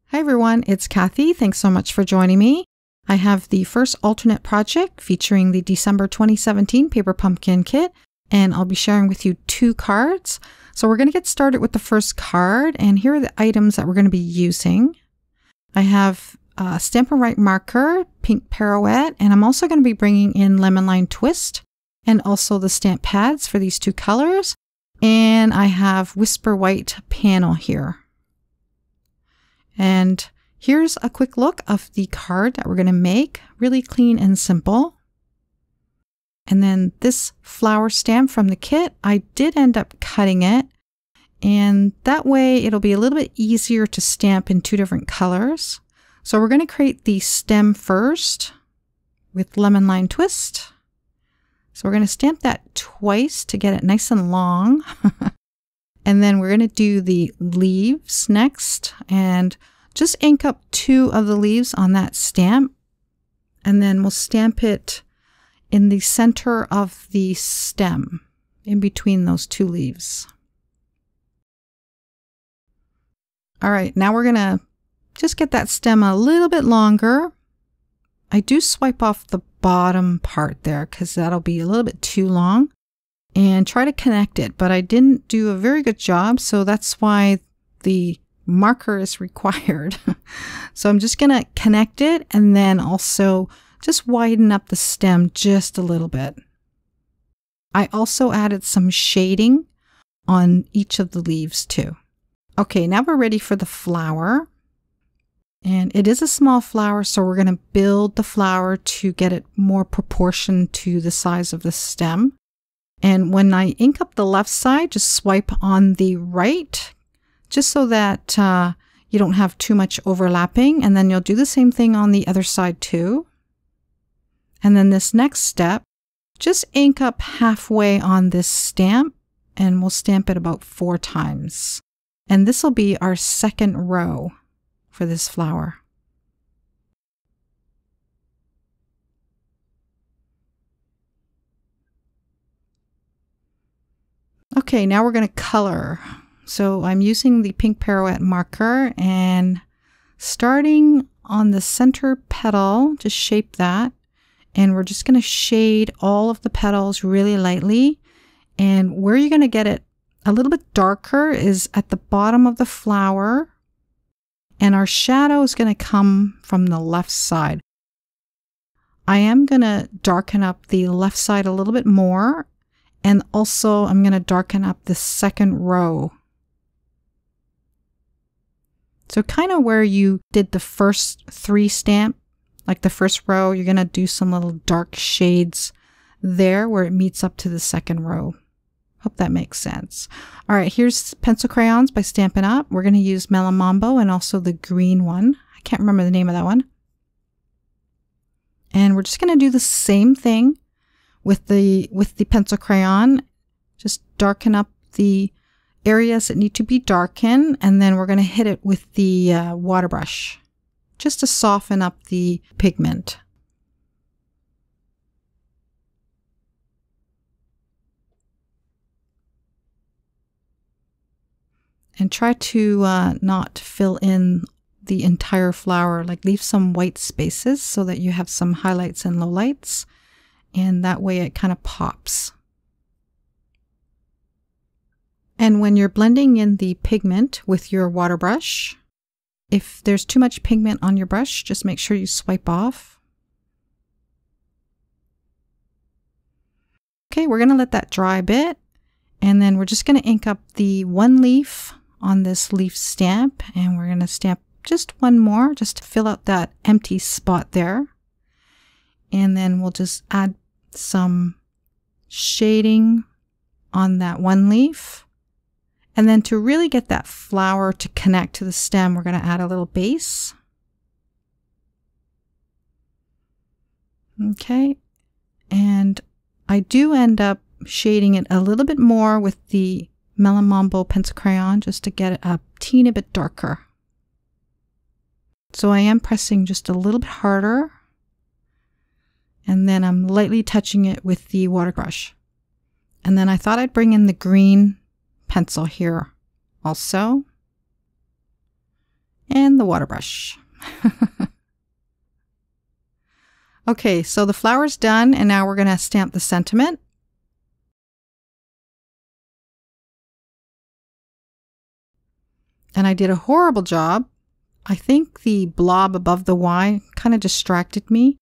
Hi everyone, it's Kathie. Thanks so much for joining me. I have the first alternate project featuring the December 2017 Paper Pumpkin Kit, and I'll be sharing with you 2 cards. So we're going to get started with the first card, and here are the items that we're going to be using. I have a Stampin' Write marker, pink pirouette, and I'm also going to be bringing in Lemon Line Twist, and also the stamp pads for these 2 colors. And I have Whisper White panel here. And here's a quick look of the card that we're going to make. Really clean and simple. And then this flower stamp from the kit, I did end up cutting it. And that way it'll be a little bit easier to stamp in 2 different colors. So we're going to create the stem first with Lemon Line Twist. So we're going to stamp that twice to get it nice and long. And then we're going to do the leaves next and just ink up 2 of the leaves on that stamp. And then we'll stamp it in the center of the stem, in between those 2 leaves. All right, now we're going to just get that stem a little bit longer. I do swipe off the bottom part there because that'll be a little bit too long. And try to connect it, but I didn't do a very good job, so that's why the marker is required. So I'm just going to connect it and then also just widen up the stem just a little bit. I also added some shading on each of the leaves too. Okay, now we're ready for the flower. And it is a small flower, so we're going to build the flower to get it more proportioned to the size of the stem. And when I ink up the left side, just swipe on the right, just so that you don't have too much overlapping. And then you'll do the same thing on the other side too. And then this next step, just ink up halfway on this stamp, and we'll stamp it about 4 times. And this will be our second row for this flower. Okay, now we're going to color. So I'm using the pink pirouette marker and starting on the center petal, just shape that. And we're just going to shade all of the petals really lightly. And where you're going to get it a little bit darker is at the bottom of the flower. And our shadow is going to come from the left side. I am going to darken up the left side a little bit more. And also, I'm going to darken up the second row. So kind of where you did the first 3 stamp, like the first row, you're going to do some little dark shades there where it meets up to the second row. Hope that makes sense. All right, here's pencil crayons by Stampin' Up. We're going to use Melon Mambo and also the green one. I can't remember the name of that one. And we're just going to do the same thing with the pencil crayon. Just darken up the areas that need to be darkened, and then we're going to hit it with the water brush just to soften up the pigment. And try to not fill in the entire flower, like leave some white spaces so that you have some highlights and lowlights. And that way it kind of pops. And when you're blending in the pigment with your water brush, if there's too much pigment on your brush, just make sure you swipe off. Okay, we're going to let that dry a bit. And then we're just going to ink up the 1 leaf on this leaf stamp. And we're going to stamp just 1 more just to fill out that empty spot there. And then we'll just add some shading on that 1 leaf. And then to really get that flower to connect to the stem, we're going to add a little base. Okay. And I do end up shading it a little bit more with the Melon Mambo pencil crayon just to get it a teeny bit darker. So I am pressing just a little bit harder. And then I'm lightly touching it with the water brush. And then I thought I'd bring in the green pencil here also. and the water brush. Okay, so the flower's done, and now we're going to stamp the sentiment. And I did a horrible job. I think the blob above the Y kind of distracted me.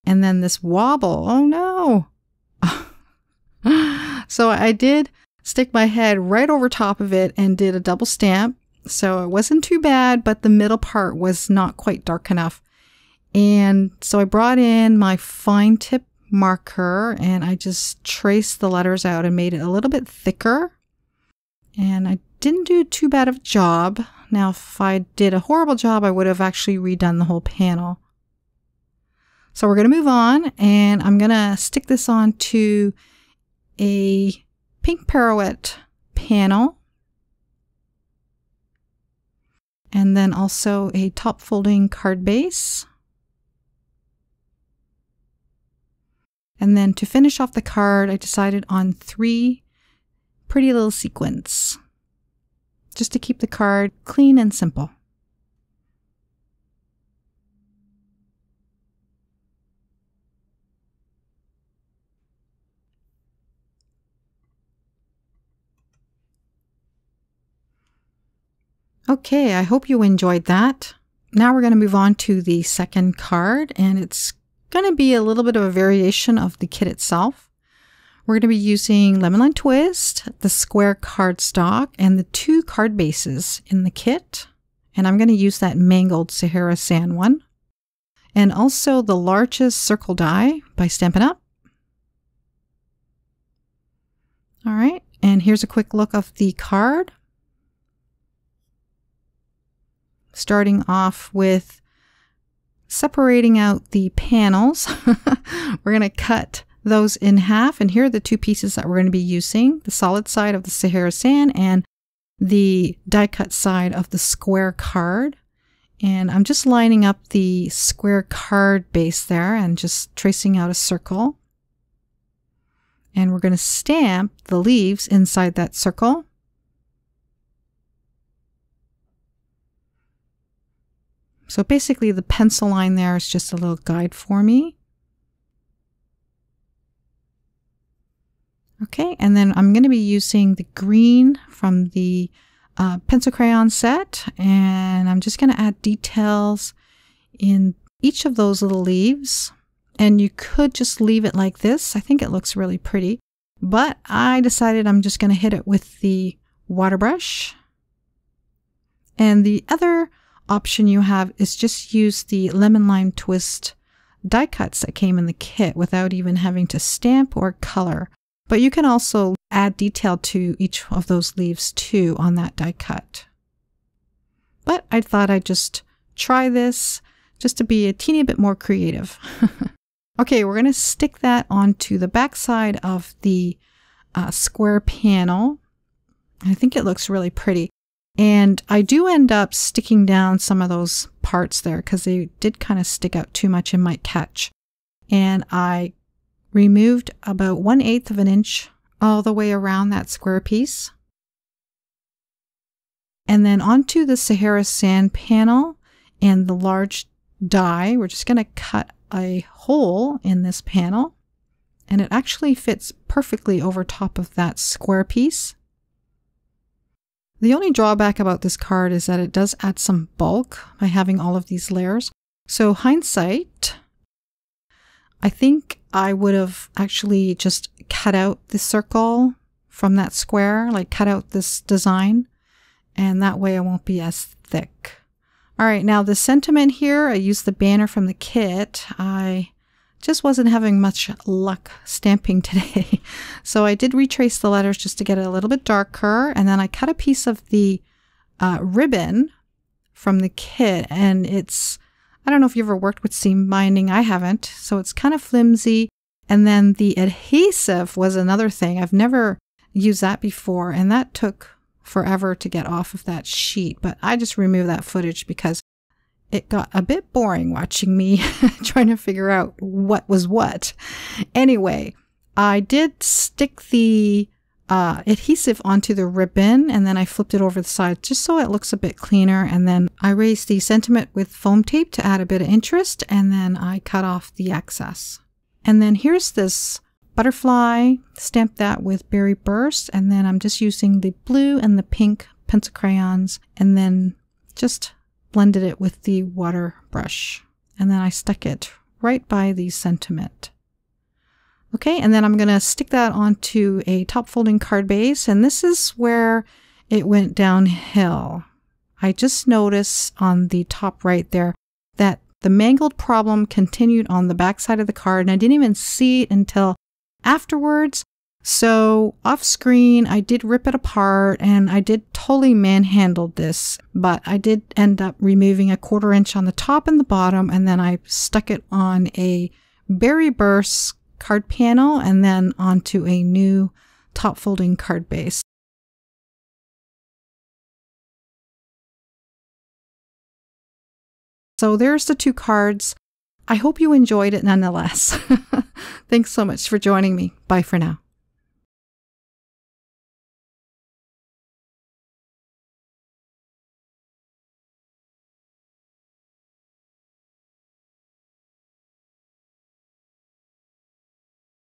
And then this wobble, oh no. So I did stick my head right over top of it and did a double stamp. So it wasn't too bad, but the middle part was not quite dark enough. And so I brought in my fine tip marker and I just traced the letters out and made it a little bit thicker. And I didn't do too bad of a job. Now, if I did a horrible job, I would have actually redone the whole panel. So we're going to move on, and I'm going to stick this on to a pink pirouette panel. And then also a top folding card base. And then to finish off the card, I decided on 3 pretty little sequins, just to keep the card clean and simple. Okay, I hope you enjoyed that. Now we're going to move on to the second card, and it's going to be a little bit of a variation of the kit itself. We're going to be using Lemon Line Twist, the square cardstock, and the 2 card bases in the kit. And I'm going to use that mangled Sahara Sand one. And also the largest circle die by Stampin' Up! All right, and here's a quick look of the card. Starting off with separating out die panels. We're going to cut those in half, and here are the 2 pieces that we're going to be using, the solid side of the Sahara Sand and the die cut side of the square card. And I'm just lining up the square card base there and just tracing out a circle. And we're going to stamp the leaves inside that circle. So basically the pencil line there is just a little guide for me. Okay, and then I'm going to be using the green from the pencil crayon set, and I'm just going to add details in each of those little leaves. And you could just leave it like this. I think it looks really pretty, but I decided I'm just going to hit it with the water brush. And the other option you have is just use the Lemon Line Twist die cuts that came in the kit without even having to stamp or color. But you can also add detail to each of those leaves too on that die cut. But I thought I'd just try this just to be a teeny bit more creative. Okay, we're going to stick that onto the back side of the square panel. I think it looks really pretty. And I do end up sticking down some of those parts there because they did kind of stick out too much and might catch. And I removed about 1/8 of an inch all the way around that square piece. And then onto the Sahara Sand panel and the large die, we're just going to cut a hole in this panel. And it actually fits perfectly over top of that square piece. The only drawback about this card is that it does add some bulk by having all of these layers. So hindsight, I think I would have actually just cut out the circle from that square, like cut out this design, and that way it won't be as thick. All right, now the sentiment here, I used the banner from the kit. I just wasn't having much luck stamping today. So I did retrace the letters just to get it a little bit darker, and then I cut a piece of the ribbon from the kit, and I don't know if you ever worked with seam binding. I haven't, so it's kind of flimsy. And then the adhesive was another thing. I've never used that before, and that took forever to get off of that sheet. But I just removed that footage because it got a bit boring watching me trying to figure out what was what. Anyway, I did stick the adhesive onto the ribbon, and then I flipped it over the side just so it looks a bit cleaner. And then I raised the sentiment with foam tape to add a bit of interest, and then I cut off the excess. And then here's this butterfly, stamped that with Berry Burst, and then I'm just using the blue and the pink pencil crayons, and then just blended it with the water brush. And then I stuck it right by the sentiment. Okay, and then I'm going to stick that onto a top folding card base, and this is where it went downhill. I just noticed on the top right there that the mangled problem continued on the back side of the card, and I didn't even see it until afterwards. So off screen, I did rip it apart, and I did totally manhandled this, but I did end up removing 1/4 inch on the top and the bottom, and then I stuck it on a Berry Burst card panel and then onto a new top folding card base. So there's the 2 cards. I hope you enjoyed it nonetheless. Thanks so much for joining me. Bye for now.